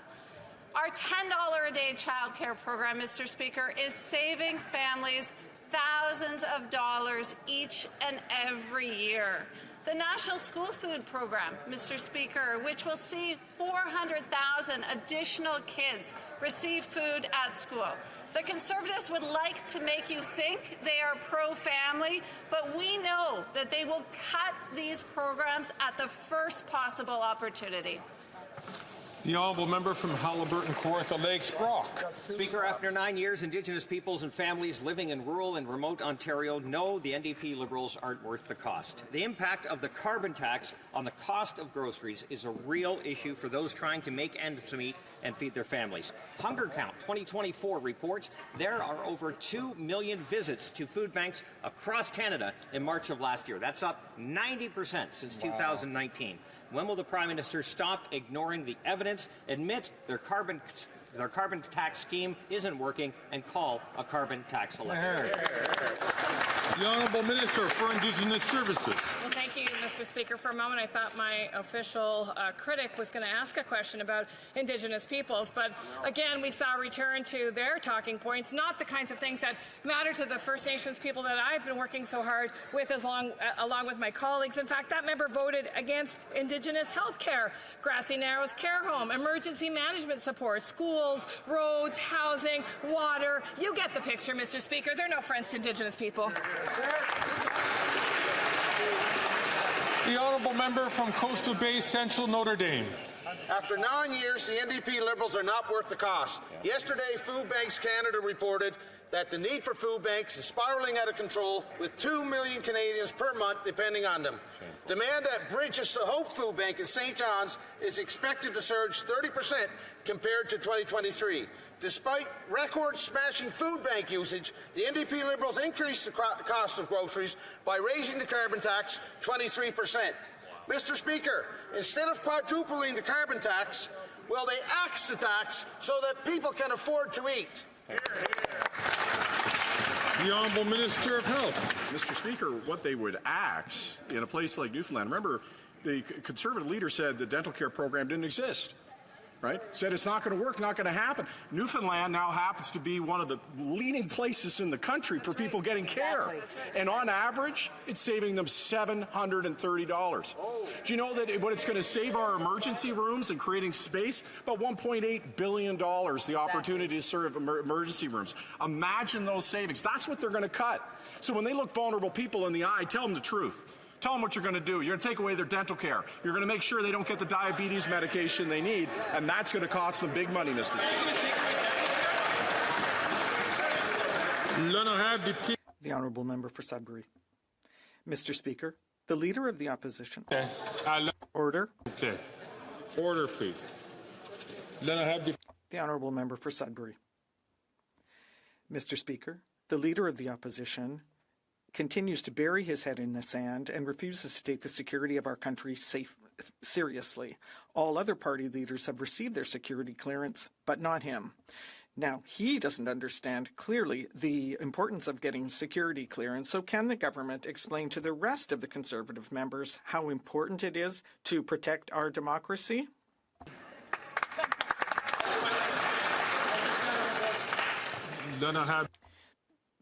Our $10 a day childcare program, Mr. Speaker, is saving families thousands of dollars each and every year. The National School Food Program, Mr. Speaker, which will see 400,000 additional kids receive food at school. The Conservatives would like to make you think they are pro-family, but we know that they will cut these programs at the first possible opportunity.
The honourable member from Haliburton, Kawartha Lakes, Brock.
Speaker, after 9 years, Indigenous peoples and families living in rural and remote Ontario know the NDP Liberals aren't worth the cost. The impact of the carbon tax on the cost of groceries is a real issue for those trying to make ends meet and feed their families. Hunger Count 2024 reports there are over 2 million visits to food banks across Canada in March of last year. That's up 90% since 2019. When will the Prime Minister stop ignoring the evidence, admit their carbon tax scheme isn't working, and call a carbon tax election?
The Honourable Minister for Indigenous Services.
Well, thank you, Mr. Speaker. For a moment, I thought my official critic was going to ask a question about Indigenous peoples, but again, we saw a return to their talking points, not the kinds of things that matter to the First Nations people that I've been working so hard with, along with my colleagues. In fact, that member voted against Indigenous health care, Grassy Narrows Care Home, emergency management support, schools, roads, housing, water. You get the picture, Mr. Speaker. They're no friends to Indigenous people.
The honourable member from Coastal Bay Central, Notre Dame.
After 9 years, the NDP Liberals are not worth the cost. Yesterday, Food Banks Canada reported that the need for food banks is spiraling out of control, with 2 million Canadians per month depending on them. Demand at Bridges to Hope Food Bank in St. John's is expected to surge 30% compared to 2023. Despite record-smashing food bank usage, the NDP Liberals increased the cost of groceries by raising the carbon tax 23%. Mr. Speaker, instead of quadrupling the carbon tax, will they axe the tax so that people can afford to eat?
The Honourable Minister of Health.
Mr. Speaker, what they would axe in a place like Newfoundland, remember, the Conservative leader said the dental care program didn't exist. Right? Said it's not going to work, not going to happen. Newfoundland now happens to be one of the leading places in the country for people getting care. And on average, it's saving them $730. Do you know that what it's going to save our emergency rooms and creating space? About $1.8 billion, the opportunity to serve emergency rooms. Imagine those savings. That's what they're going to cut. So when they look vulnerable people in the eye, tell them the truth. Tell them what you're going to do. You're going to take away their dental care. You're going to make sure they don't get the diabetes medication they need, and that's going to cost them big money, Mr.
The Honourable Member for Sudbury. Mr. Speaker, the Leader of the Opposition.
Okay.
Order.
Okay. Order, please. Then I have
the Honourable Member for Sudbury. Mr. Speaker, the Leader of the Opposition continues to bury his head in the sand and refuses to take the security of our country seriously. All other party leaders have received their security clearance, but not him. Now, he doesn't understand clearly the importance of getting security clearance, so can the government explain to the rest of the Conservative members how important it is to protect our democracy?
Then I have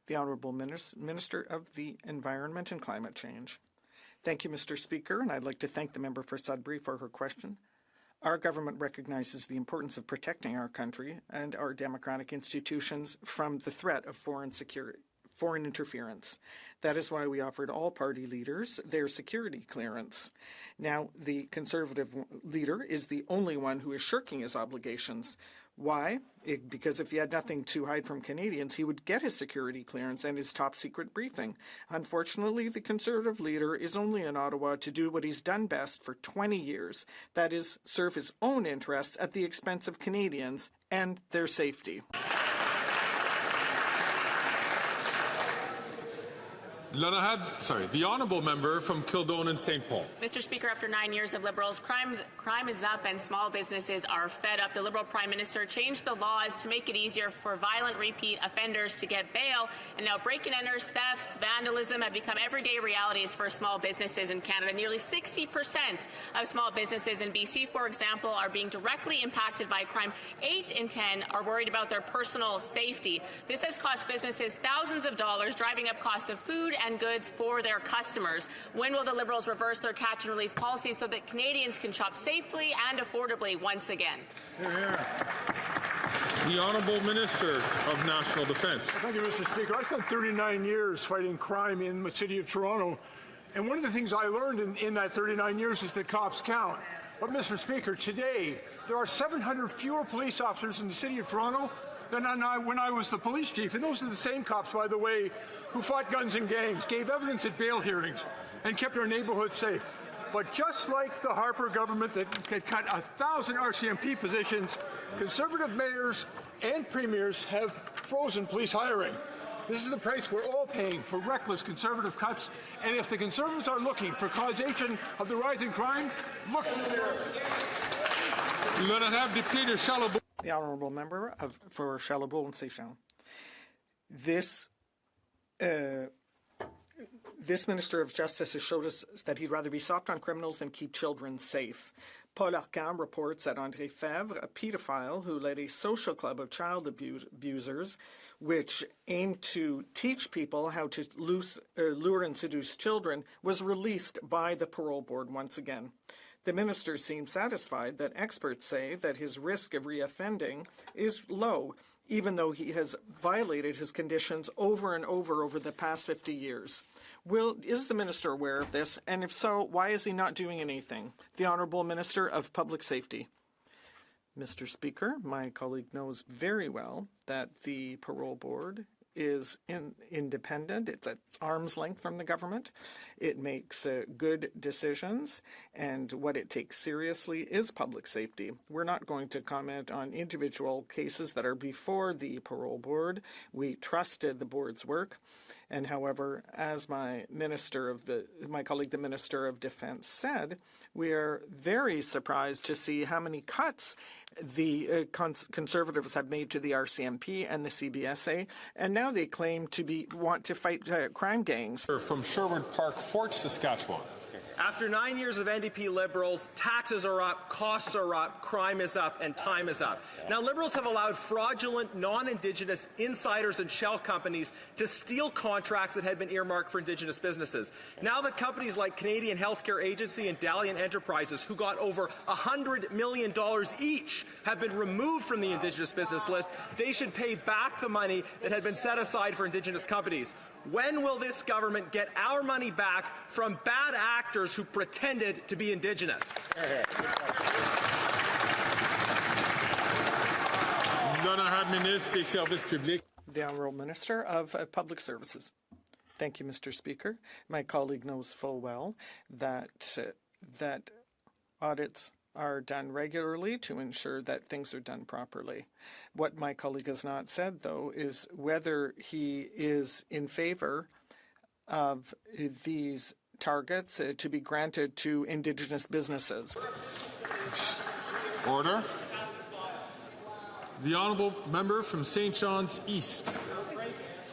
the Honourable Minister of the Environment and Climate Change. Thank you, Mr. Speaker, and I'd like to thank the member for Sudbury for her question. Our government recognizes the importance of protecting our country and our democratic institutions from the threat of foreign interference. That is why we offered all party leaders their security clearance. Now, the Conservative leader is the only one who is shirking his obligations. Why? Because if he had nothing to hide from Canadians, he would get his security clearance and his top secret briefing. Unfortunately, the Conservative leader is only in Ottawa to do what he's done best for 20 years. That is, serve his own interests at the expense of Canadians and their safety.
The Honourable Member from Kildonan and St. Paul.
Mr. Speaker, after 9 years of Liberals, crime is up and small businesses are fed up. The Liberal Prime Minister changed the laws to make it easier for violent repeat offenders to get bail, and now break-and-enters, thefts, vandalism have become everyday realities for small businesses in Canada. Nearly 60% of small businesses in BC, for example, are being directly impacted by crime. 8 in 10 are worried about their personal safety. This has cost businesses thousands of dollars, driving up costs of food and goods for their customers. When will the Liberals reverse their catch and release policy so that Canadians can shop safely and affordably once again?
The Honourable Minister of National Defence.
Thank you, Mr. Speaker. I spent 39 years fighting crime in the City of Toronto, and one of the things I learned in that 39 years is that cops count. But, Mr. Speaker, today there are 700 fewer police officers in the City of Toronto than when I was the police chief. And those are the same cops, by the way, who fought guns and gangs, gave evidence at bail hearings, and kept our neighborhoods safe. But just like the Harper government that cut 1,000 RCMP positions, Conservative mayors and premiers have frozen police hiring. This is the price we're all paying for reckless Conservative cuts. And if the Conservatives are looking for causation of the rising crime, look in the mirror.
The Honourable Member for Charlebourg and Saint-Jean. This Minister of Justice has showed us that he'd rather be soft on criminals than keep children safe. Paul Arcand reports that André Fèvre, a paedophile who led a social club of child abusers, which aimed to teach people how to lure and seduce children, was released by the parole board once again. The minister seems satisfied that experts say that his risk of reoffending is low, even though he has violated his conditions over and over the past 50 years. Is the minister aware of this? And if so, why is he not doing anything? The Honourable Minister of Public Safety. Mr. Speaker, my colleague knows very well that the parole board is independent. It's at arm's length from the government. It makes good decisions, and what it takes seriously is public safety. We're not going to comment on individual cases that are before the parole board. We trusted the board's work. And however, as my colleague, the Minister of Defence, said, we are very surprised to see how many cuts the Conservatives have made to the RCMP and the CBSA, and now they claim to want to fight crime gangs.
From Sherwood Park, Fort Saskatchewan.
After 9 years of NDP Liberals, taxes are up, costs are up, crime is up, and time is up. Now, Liberals have allowed fraudulent, non-Indigenous insiders and shell companies to steal contracts that had been earmarked for Indigenous businesses. Now that companies like Canadian Healthcare Agency and Dalian Enterprises, who got over $100 million each, have been removed from the Indigenous business list, they should pay back the money that had been set aside for Indigenous companies. When will this government get our money back from bad actors who pretended to be Indigenous?
The Honourable Minister of Public Services. Thank you, Mr. Speaker. My colleague knows full well that audits are done regularly to ensure that things are done properly. What my colleague has not said, though, is whether he is in favor of these targets to be granted to Indigenous businesses.
Order. The honourable member from St. John's East.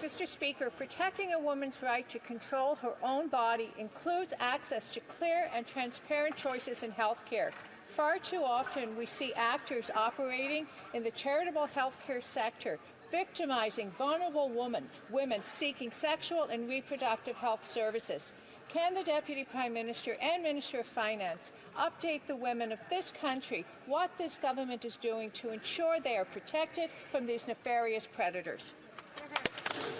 Mr. Speaker, protecting a woman's right to control her own body includes access to clear and transparent choices in health care. Far too often we see actors operating in the charitable healthcare sector, victimizing vulnerable women seeking sexual and reproductive health services. Can the Deputy Prime Minister and Minister of Finance update the women of this country what this government is doing to ensure they are protected from these nefarious predators?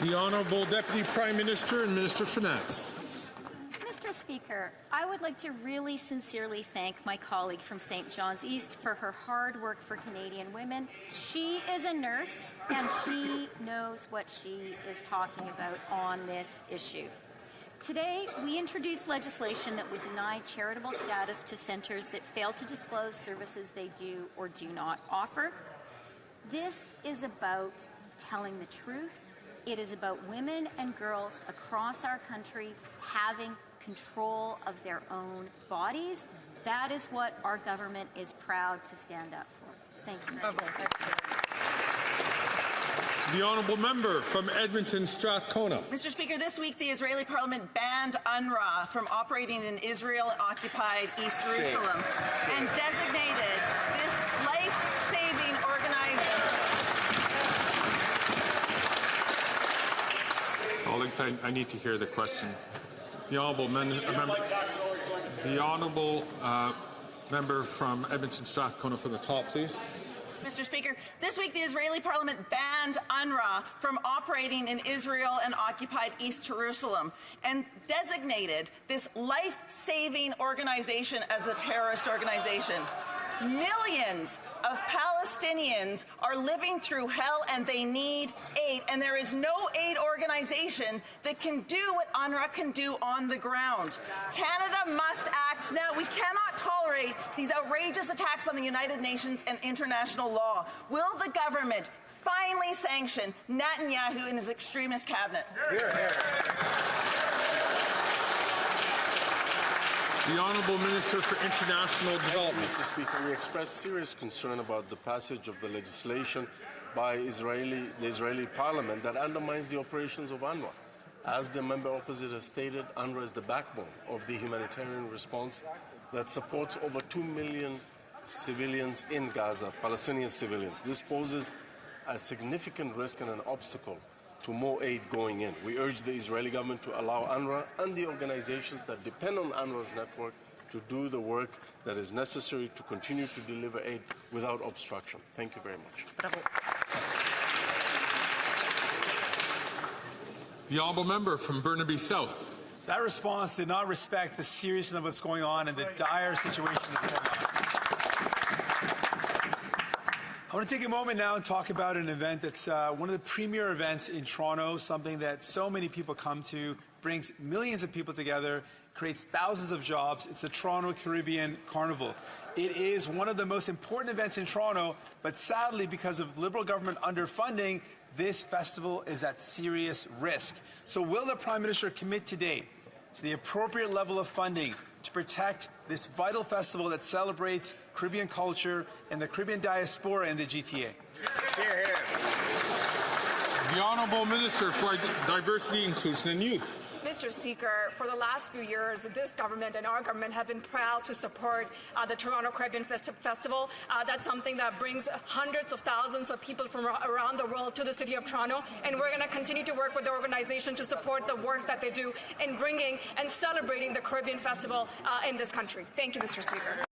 The Honourable Deputy Prime Minister and Minister of Finance.
Mr. Speaker, I would like to really sincerely thank my colleague from St. John's East for her hard work for Canadian women. She is a nurse and she knows what she is talking about on this issue. Today, we introduced legislation that would deny charitable status to centres that fail to disclose services they do or do not offer. This is about telling the truth. It is about women and girls across our country having control of their own bodies. That is what our government is proud to stand up for. Thank you, Mr. Speaker.
The honourable member from Edmonton Strathcona.
Mr. Speaker, this week the Israeli Parliament banned UNRWA from operating in Israel-occupied East Jerusalem and designated this life-saving organization.
Colleagues, I need to hear the question. The honourable member from Edmonton Strathcona for the top, please.
Mr. Speaker, this week the Israeli Parliament banned UNRWA from operating in Israel and occupied East Jerusalem and designated this life-saving organization as a terrorist organization. Millions of Palestinians are living through hell and they need aid, and there is no aid organization that can do what UNRWA can do on the ground. Canada must act now. We cannot tolerate these outrageous attacks on the United Nations and international law. Will the government finally sanction Netanyahu and his extremist cabinet?
Hear, hear. The Honourable Minister for International Development.
Mr. Speaker, we express serious concern about the passage of the legislation by the Israeli Parliament that undermines the operations of UNRWA. As the member opposite has stated, UNRWA is the backbone of the humanitarian response that supports over 2 million civilians in Gaza, Palestinian civilians. This poses a significant risk and an obstacle to more aid going in. We urge the Israeli government to allow UNRWA and the organizations that depend on UNRWA's network to do the work that is necessary to continue to deliver aid without obstruction. Thank you very much.
The honourable member from Burnaby South.
That response did not respect the seriousness of what's going on and the dire situation that's going on. I want to take a moment now and talk about an event that's one of the premier events in Toronto, something that so many people come to, brings millions of people together, creates thousands of jobs. It's the Toronto Caribbean Carnival. It is one of the most important events in Toronto, but sadly, because of Liberal government underfunding, this festival is at serious risk. So will the Prime Minister commit today to the appropriate level of funding to protect this vital festival that celebrates Caribbean culture and the Caribbean diaspora in the GTA?
Hear, hear. The Honourable Minister for Diversity, Inclusion and Youth.
Mr. Speaker, for the last few years, this government and our government have been proud to support the Toronto Caribbean Festival. That's something that brings hundreds of thousands of people from around the world to the city of Toronto, and we're going to continue to work with the organization to support the work that they do in bringing and celebrating the Caribbean Festival in this country. Thank you, Mr. Speaker.